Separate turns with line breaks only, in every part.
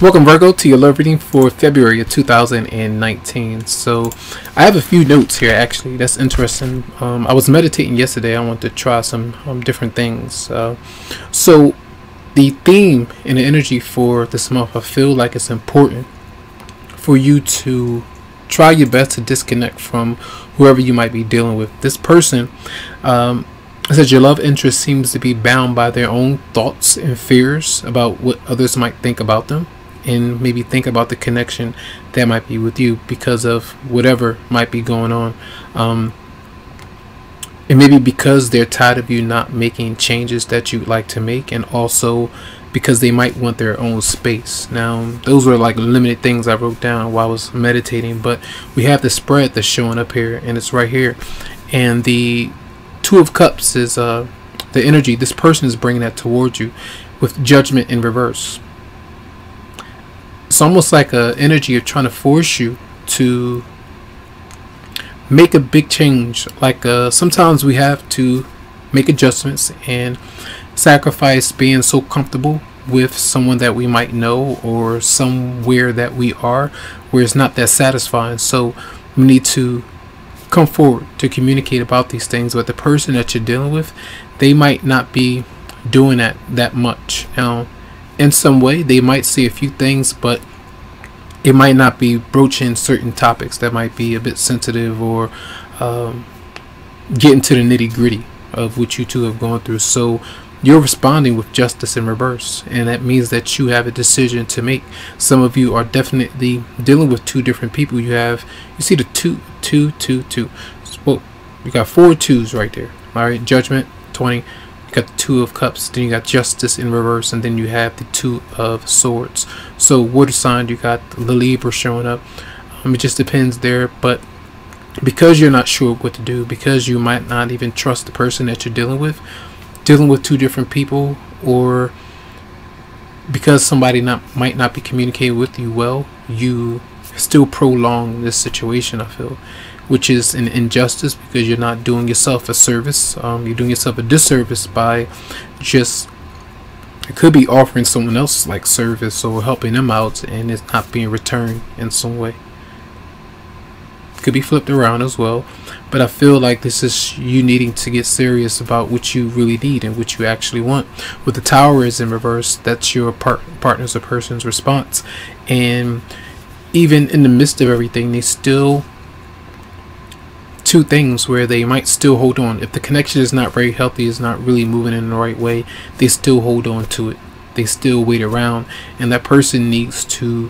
Welcome, Virgo, to your love reading for February of 2019. So I have a few notes here, actually. That's interesting. I was meditating yesterday. I wanted to try some different things. So the theme and the energy for this month, I feel like it's important for you to try your best to disconnect from whoever you might be dealing with. This person, it says your love interest seems to be bound by their own thoughts and fears about what others might think about them, and maybe think about the connection that might be with you because of whatever might be going on. And maybe because they're tired of you not making changes that you'd like to make, and also because they might want their own space. Now, those were like limited things I wrote down while I was meditating, but we have the spread that's showing up here, and it's right here. And the Two of Cups is the energy. This person is bringing that towards you with Judgment in reverse. It's almost like an energy of trying to force you to make a big change. Like sometimes we have to make adjustments and sacrifice being so comfortable with someone that we might know or somewhere that we are where it's not that satisfying. So we need to come forward to communicate about these things. But the person that you're dealing with, they might not be doing that much. Now, in some way they might say a few things, but it might not be broaching certain topics that might be a bit sensitive, or getting to the nitty-gritty of what you two have gone through. So you're responding with Justice in reverse, and that means that you have a decision to make. Some of you are definitely dealing with two different people. You see the two. Well, you got 4 twos right there. All right, Judgment 20. You got the Two of Cups, then you got Justice in reverse, and then you have the Two of Swords. So water sign, you got the Libra showing up. It just depends there, but because you're not sure what to do, because you might not even trust the person that you're dealing with two different people, or because somebody might not be communicating with you well, you still prolong this situation, I feel, which is an injustice, because you're not doing yourself a service. You're doing yourself a disservice by just, it could be offering someone else like service or helping them out, and it's not being returned in some way. Could be flipped around as well, but I feel like this is you needing to get serious about what you really need and what you actually want. With the Tower is in reverse, that's your partner's or person's response, and even in the midst of everything, they still two things where they might still hold on. If the connection is not very healthy, is not really moving in the right way, they still hold on to it. They still wait around, and that person needs to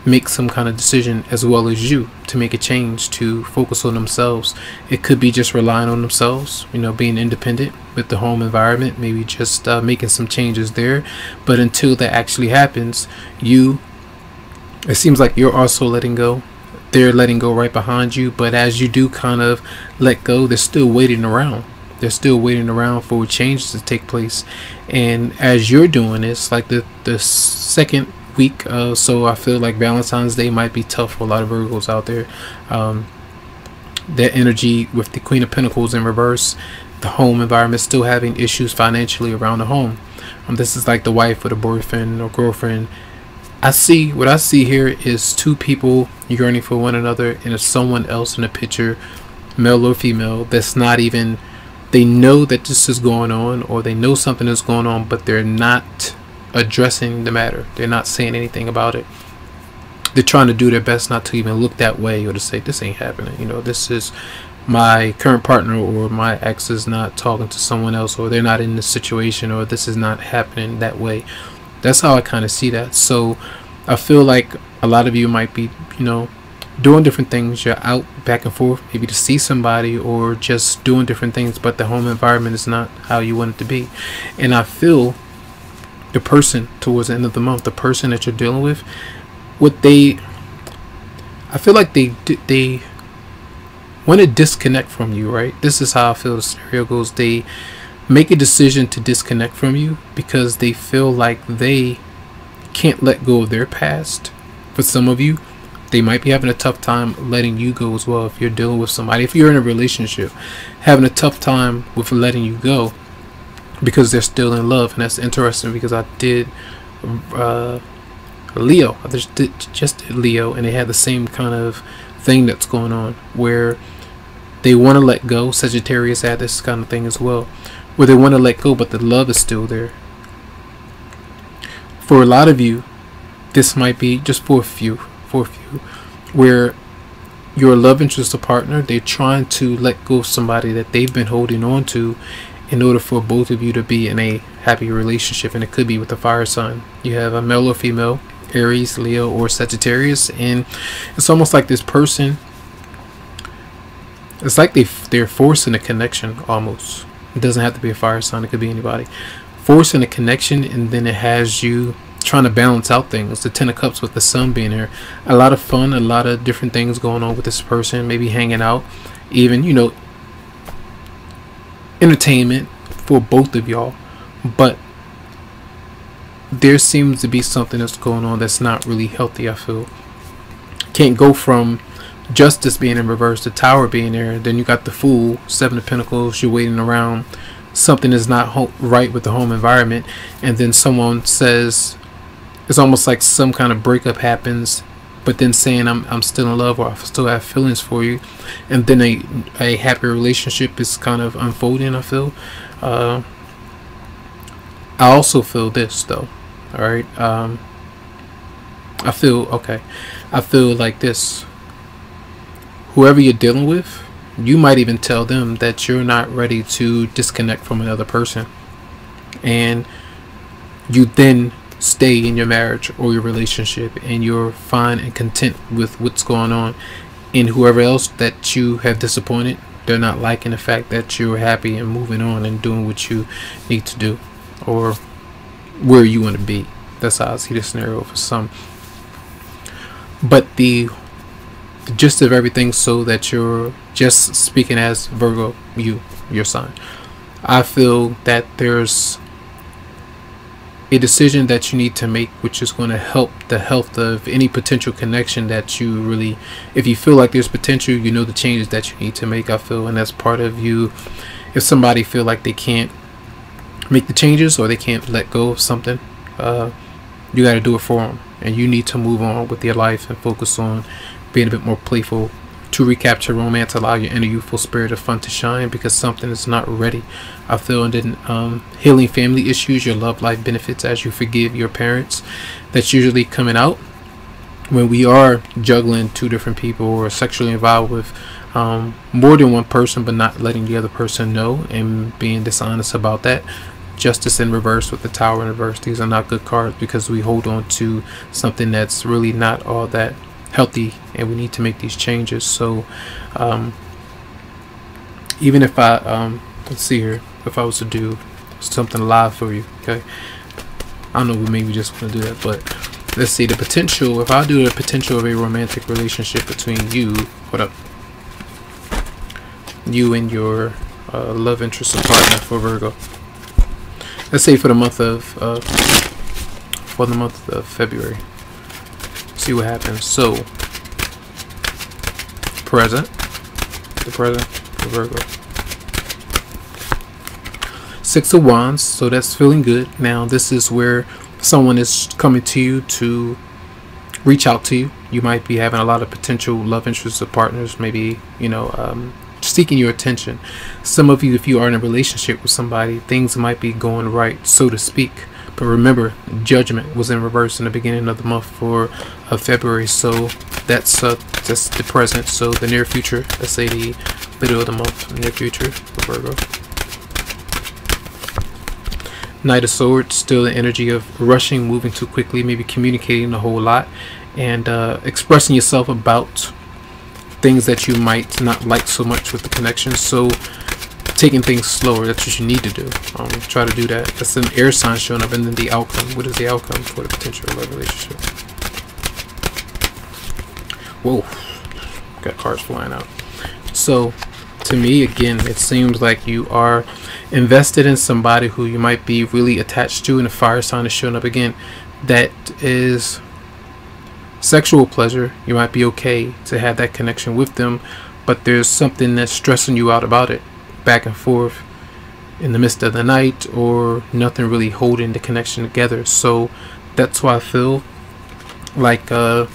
make some kind of decision, as well as you, to make a change, to focus on themselves. It could be just relying on themselves, being independent with the home environment, maybe just making some changes there. But until that actually happens, it seems like you're also letting go. They're letting go right behind you, but as you do kind of let go, they're still waiting around. They're still waiting around for changes to take place. And as you're doing this, like the second week, so I feel like Valentine's Day might be tough for a lot of Virgos out there. That energy with the Queen of Pentacles in reverse, the home environment still having issues financially around the home. This is like the wife or the boyfriend or girlfriend. What I see here is two people yearning for one another, and there's someone else in the picture, male or female, that's not even, they know that this is going on, or they know something is going on, but they're not addressing the matter. They're not saying anything about it. They're trying to do their best not to even look that way, or to say this ain't happening. This is my current partner, or my ex is not talking to someone else, or they're not in this situation, or this is not happening that way. That's how I kind of see that. So I feel like a lot of you might be, doing different things. You're out back and forth, maybe to see somebody, or just doing different things, but the home environment is not how you want it to be. And I feel the person towards the end of the month, the person that you're dealing with, I feel like they want to disconnect from you, right? This is how I feel the scenario goes. They make a decision to disconnect from you because they feel like they can't let go of their past. For some of you, they might be having a tough time letting you go as well. If you're dealing with somebody, if you're in a relationship, having a tough time with letting you go because they're still in love. And that's interesting, because I did Leo. I just did Leo, and they had the same kind of thing that's going on where they want to let go. Sagittarius had this kind of thing as well, where they want to let go, but the love is still there. For a lot of you, this might be just for a few, where your love interest or partner, they're trying to let go of somebody that they've been holding on to in order for both of you to be in a happy relationship. And it could be with a fire sign. You have a male or female, Aries, Leo, or Sagittarius, and it's almost like this person, it's like they're forcing a connection almost. It doesn't have to be a fire sign, it could be anybody. Forcing a connection, and then it has you trying to balance out things. The Ten of Cups with the Sun being here. A lot of fun, a lot of different things going on with this person, maybe hanging out, even, you know, entertainment for both of y'all. But there seems to be something that's going on that's not really healthy, I feel. Can't go from Justice being in reverse, the Tower being there, then you got the Fool, Seven of Pentacles, you're waiting around, something is not right with the home environment, and then someone says, it's almost like some kind of breakup happens, but then saying I'm still in love, or I still have feelings for you, and then a happy relationship is kind of unfolding, I feel. I also feel this though, alright, I feel like this. Whoever you're dealing with, you might even tell them that you're not ready to disconnect from another person, and you then stay in your marriage or your relationship, and you're fine and content with what's going on. And whoever else that you have disappointed, they're not liking the fact that you're happy and moving on and doing what you need to do, or where you want to be. That's how I see the scenario for some. But the gist of everything, so that you're just speaking as Virgo, your sign, I feel that there's a decision that you need to make, which is going to help the health of any potential connection that you really, if you feel like there's potential, you know the changes that you need to make, I feel. And that's part of you. If somebody feel like they can't make the changes, or they can't let go of something, you got to do it for them, and you need to move on with your life and focus on being a bit more playful, to recapture romance, allow your inner youthful spirit of fun to shine, because something is not ready, I feel. And then healing family issues, your love life benefits as you forgive your parents. That's usually coming out when we are juggling two different people, or sexually involved with more than one person, but not letting the other person know and being dishonest about that. Justice in reverse with the Tower in reverse. These are not good cards, because we hold on to something that's really not all that healthy, and we need to make these changes. So even if I let's see here, if I was to do something live for you, okay, I don't know, we maybe just want to do that, but let's see the potential. If I do the potential of a romantic relationship between you, you and your love interest or partner for Virgo, let's say for the month of February. See what happens. So the present for Virgo, Six of Wands. So that's feeling good. Now this is where someone is coming to you to reach out to you. You might be having a lot of potential love interests or partners, maybe, you know, seeking your attention. Some of you, if you are in a relationship with somebody, things might be going right, so to speak. But remember, Judgment was in reverse in the beginning of the month for February. So that's the present. So the near future, let's say the middle of the month, near future for Virgo. Knight of Swords, still the energy of rushing, moving too quickly, maybe communicating a whole lot, and expressing yourself about things that you might not like so much with the connection. So taking things slower, that's what you need to do. Try to do that. That's an air sign showing up. And then the outcome. What is the outcome for the potential love relationship? Whoa, got cards flying out. So to me, again, it seems like you are invested in somebody who you might be really attached to, and the fire sign is showing up again. That is sexual pleasure. You might be okay to have that connection with them, but there's something that's stressing you out about it, back and forth in the midst of the night, or nothing really holding the connection together. So that's why I feel like you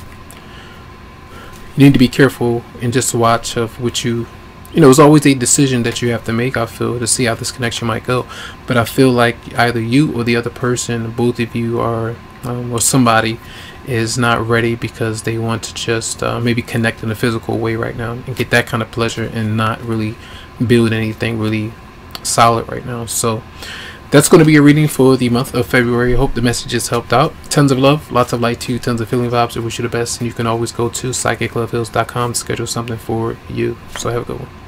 need to be careful and just watch of what you know, it's always a decision that you have to make, I feel, to see how this connection might go. But I feel like either you or the other person, both of you are, or somebody is not ready because they want to just maybe connect in a physical way right now and get that kind of pleasure and not really build anything really solid right now. So that's going to be a reading for the month of February. I hope the messages helped out. Tons of love, lots of light to you, tons of feeling vibes. I wish you the best, and you can always go to psychicloveheals.com to schedule something for you. So have a good one.